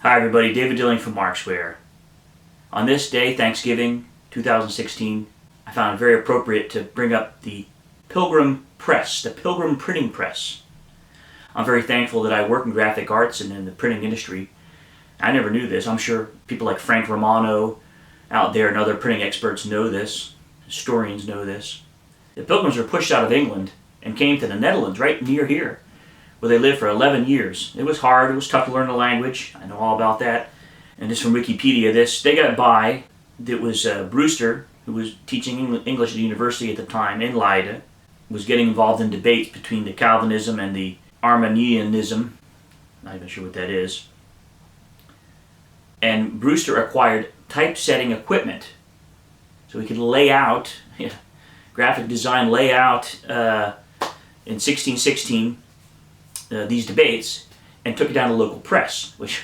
Hi everybody, David Dilling from Marksware. On this day, Thanksgiving 2016, I found it very appropriate to bring up the Pilgrim Press, the Pilgrim printing press. I'm very thankful that I work in graphic arts and in the printing industry. I never knew this. I'm sure people like Frank Romano out there and other printing experts know this. Historians know this. The Pilgrims were pushed out of England and came to the Netherlands right near here, where they lived for 11 years. It was hard, it was tough to learn the language. I know all about that. And just from Wikipedia, they got by. It was Brewster, who was teaching English at the university at the time in Leiden, was getting involved in debates between the Calvinism and the Arminianism. Not even sure what that is. And Brewster acquired typesetting equipment so he could lay out, graphic design layout in 1616 these debates, and took it down to local press, which,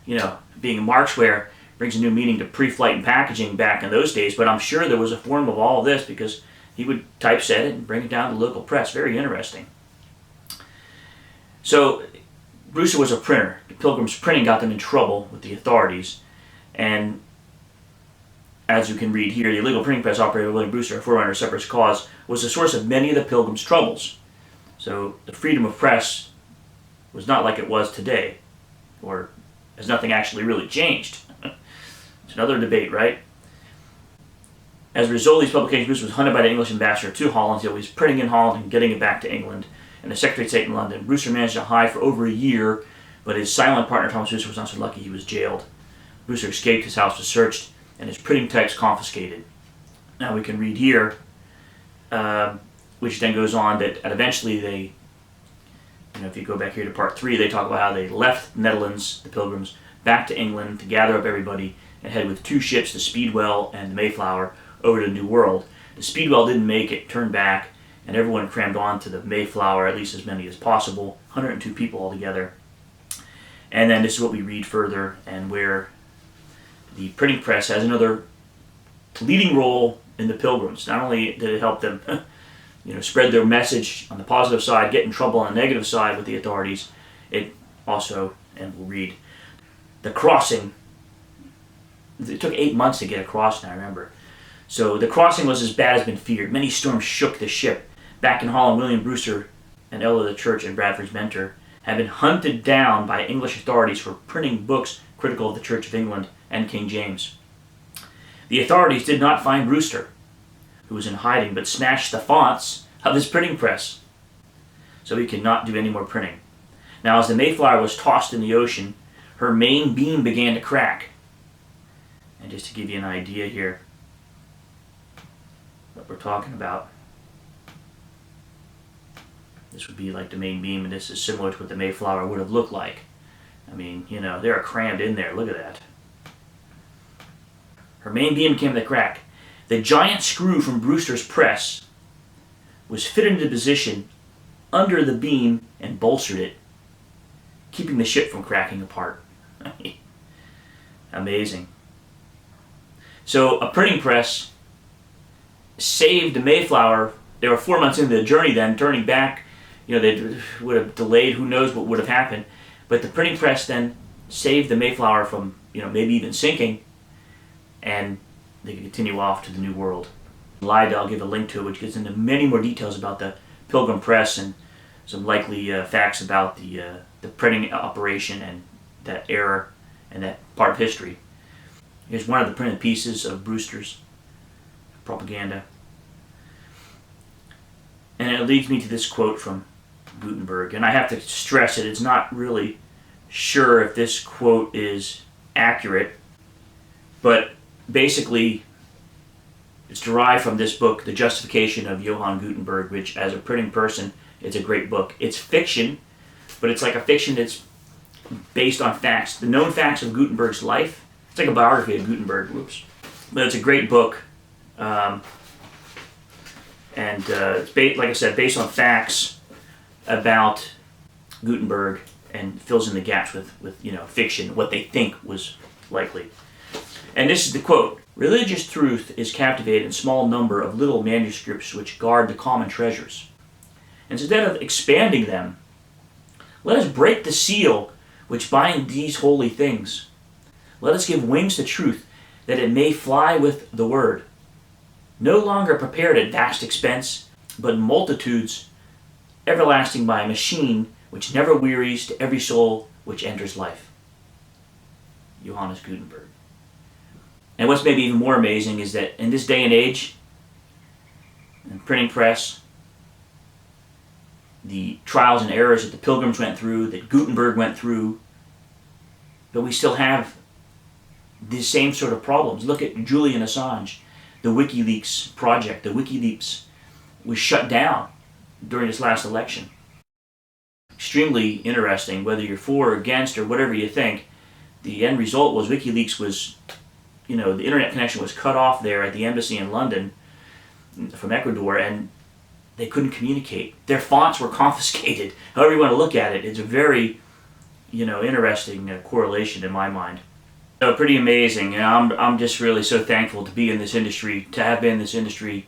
being Marksware brings a new meaning to pre-flight and packaging back in those days, but I'm sure there was a form of all of this because he would typeset it and bring it down to local press. Very interesting. So Brewster was a printer. The Pilgrims printing got them in trouble with the authorities, and as you can read here, the illegal printing press operator William Brewster, a forerunner of separatist cause, was the source of many of the Pilgrims' troubles. So the freedom of press was not like it was today, or has nothing actually really changed. It's another debate, right? As a result of these publications, Brewster was hunted by the English ambassador to Holland. He was printing in Holland and getting it back to England, and the Secretary of State in London. Brewster managed to hide for over a year, but his silent partner Thomas Brewster was not so lucky. He was jailed. Brewster escaped, his house was searched, and his printing types confiscated. Now we can read here, which then goes on that eventually they, if you go back here to part 3, they talk about how they left the Netherlands, the Pilgrims, back to England to gather up everybody and head with 2 ships, the Speedwell and the Mayflower, over to the New World. The Speedwell didn't make it, turned back, and everyone crammed on to the Mayflower, at least as many as possible, 102 people altogether. And then this is what we read further, and where the printing press has another leading role in the Pilgrims. Not only did it help them spread their message on the positive side, get in trouble on the negative side with the authorities, it also, and we'll read, the crossing, it took 8 months to get across now, I remember. So the crossing was as bad as been feared. Many storms shook the ship. Back in Holland, William Brewster, an elder of the church and Bradford's mentor, had been hunted down by English authorities for printing books critical of the Church of England and King James. The authorities did not find Brewster, who was in hiding, but smashed the fonts of his printing press, so he could not do any more printing. Now, as the Mayflower was tossed in the ocean, her main beam began to crack. And just to give you an idea here, what we're talking about, this would be like the main beam, and this is similar to what the Mayflower would have looked like. I mean, they're crammed in there. Look at that. Her main beam came to crack. The giant screw from Brewster's press was fitted into position under the beam and bolstered it, keeping the ship from cracking apart. Amazing. So a printing press saved the Mayflower. They were 4 months into the journey then, turning back. They would have delayed, who knows what would have happened. But the printing press then saved the Mayflower from, maybe even sinking, and they could continue off to the New World. Leiden, I'll give a link to it, which gets into many more details about the Pilgrim Press and some likely facts about the printing operation and that era and that part of history. Here's one of the printed pieces of Brewster's propaganda. And it leads me to this quote from Gutenberg. And I have to stress it, it's not really sure if this quote is accurate, but basically it's derived from this book, The Justification of Johann Gutenberg, which as a printing person, it's a great book. It's fiction, but it's like a fiction that's based on facts. The known facts of Gutenberg's life. It's like a biography of Gutenberg. Whoops. But it's a great book. And it's, like I said, based on facts about Gutenberg and fills in the gaps with fiction, what they think was likely. And this is the quote: "Religious truth is captivated in small number of little manuscripts which guard the common treasures. Instead of expanding them, let us break the seal which bind these holy things. Let us give wings to truth, that it may fly with the word. No longer prepared at vast expense, but in multitudes, everlasting by a machine which never wearies to every soul which enters life. Johannes Gutenberg. And what's maybe even more amazing is that in this day and age, in the printing press, the trials and errors that the Pilgrims went through, that Gutenberg went through, but we still have these same sort of problems. Look at Julian Assange, the WikiLeaks project. The WikiLeaks was shut down during this last election. Extremely interesting, whether you're for or against or whatever you think. The end result was WikiLeaks was, the internet connection was cut off there at the embassy in London from Ecuador, and they couldn't communicate. Their fonts were confiscated. However you want to look at it, it's a very, interesting correlation in my mind. So pretty amazing. I'm just really so thankful to be in this industry, to have been in this industry,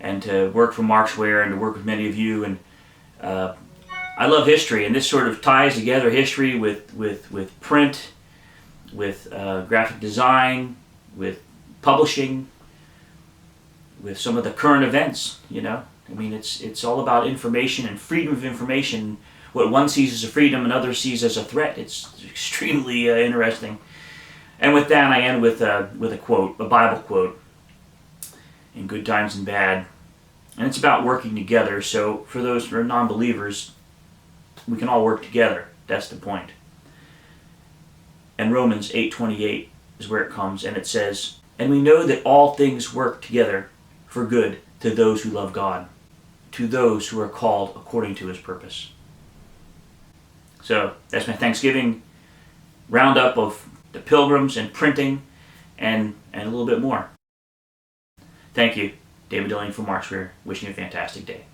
and to work for Marksware and to work with many of you. And I love history, and this sort of ties together history with print, with graphic design, with publishing, with some of the current events. It's all about information and freedom of information. What one sees as a freedom, another sees as a threat. It's extremely interesting. And with that, I end with a quote, a Bible quote, in good times and bad. And it's about working together. So for those who are non-believers, we can all work together. That's the point. And Romans 8:28 is where it comes, and it says, "And we know that all things work together for good to those who love God, to those who are called according to his purpose." So that's my Thanksgiving roundup of the Pilgrims and printing and a little bit more. Thank you. David Dilling from Marksware, wishing you a fantastic day.